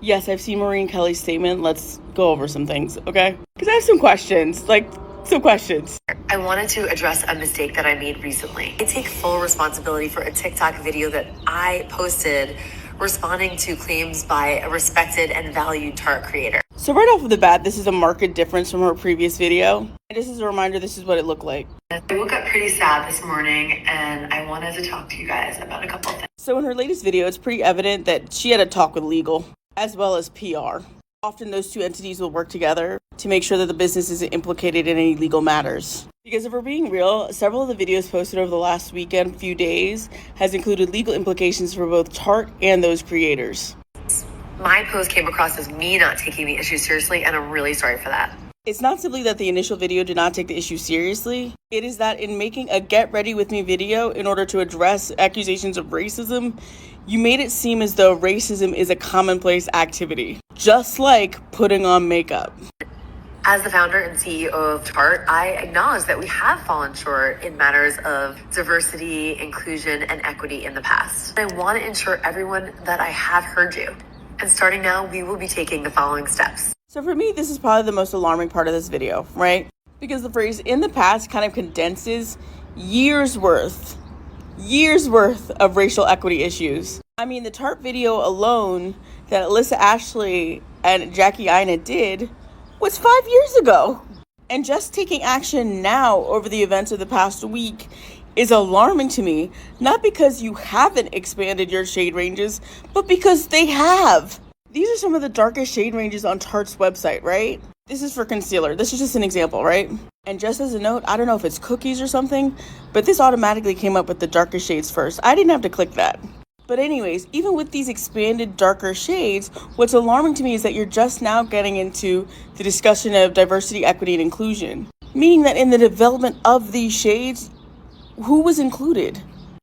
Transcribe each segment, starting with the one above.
Yes, I've seen Maureen Kelly's statement. Let's go over some things, okay? Because I have some questions, I wanted to address a mistake that I made recently. I take full responsibility for a TikTok video that I posted responding to claims by a respected and valued Tart creator. So right off of the bat, this is a marked difference from her previous video. And just as a reminder, this is what it looked like. I woke up pretty sad this morning and I wanted to talk to you guys about a couple of things. So in her latest video, it's pretty evident that she had a talk with legal as well as PR. Often those two entities will work together to make sure that the business isn't implicated in any legal matters. Because if we're being real, several of the videos posted over the last few days, has included legal implications for both Tart and those creators. My post came across as me not taking the issue seriously, and I'm really sorry for that. It's not simply that the initial video did not take the issue seriously. It is that in making a Get Ready With Me video in order to address accusations of racism, you made it seem as though racism is a commonplace activity, just like putting on makeup. As the founder and CEO of Tart, I acknowledge that we have fallen short in matters of diversity, inclusion, and equity in the past. I want to ensure everyone that I have heard you. And starting now, we will be taking the following steps. So for me, this is probably the most alarming part of this video, right? Because the phrase "in the past" kind of condenses years worth of racial equity issues. I mean, the Tart video alone that Alyssa Ashley and Jackie Aina did was 5 years ago. And just taking action now over the events of the past week is alarming to me, not because you haven't expanded your shade ranges, but because they have. These are some of the darkest shade ranges on Tarte's website, right? This is for concealer. This is just an example, right? And just as a note, I don't know if it's cookies or something, but this automatically came up with the darkest shades first. I didn't have to click that. But anyways, even with these expanded darker shades, what's alarming to me is that you're just now getting into the discussion of diversity, equity, and inclusion. Meaning that in the development of these shades, who was included?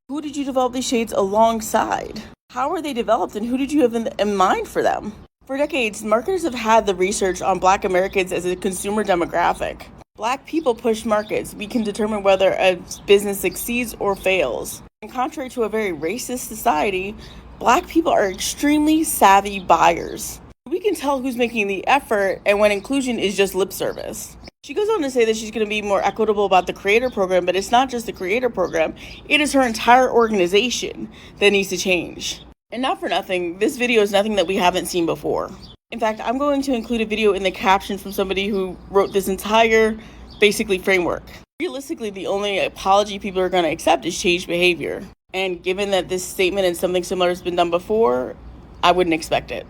Who did you develop these shades alongside? How were they developed and who did you have in mind for them? For decades, marketers have had the research on Black Americans as a consumer demographic. Black people push markets. We can determine whether a business succeeds or fails. And contrary to a very racist society, Black people are extremely savvy buyers. We can tell who's making the effort and when inclusion is just lip service. She goes on to say that she's going to be more equitable about the creator program, but it's not just the creator program. It is her entire organization that needs to change. And not for nothing, this video is nothing that we haven't seen before. In fact, I'm going to include a video in the caption from somebody who wrote this entire, basically, framework. Realistically, the only apology people are going to accept is changed behavior. And given that this statement and something similar has been done before, I wouldn't expect it.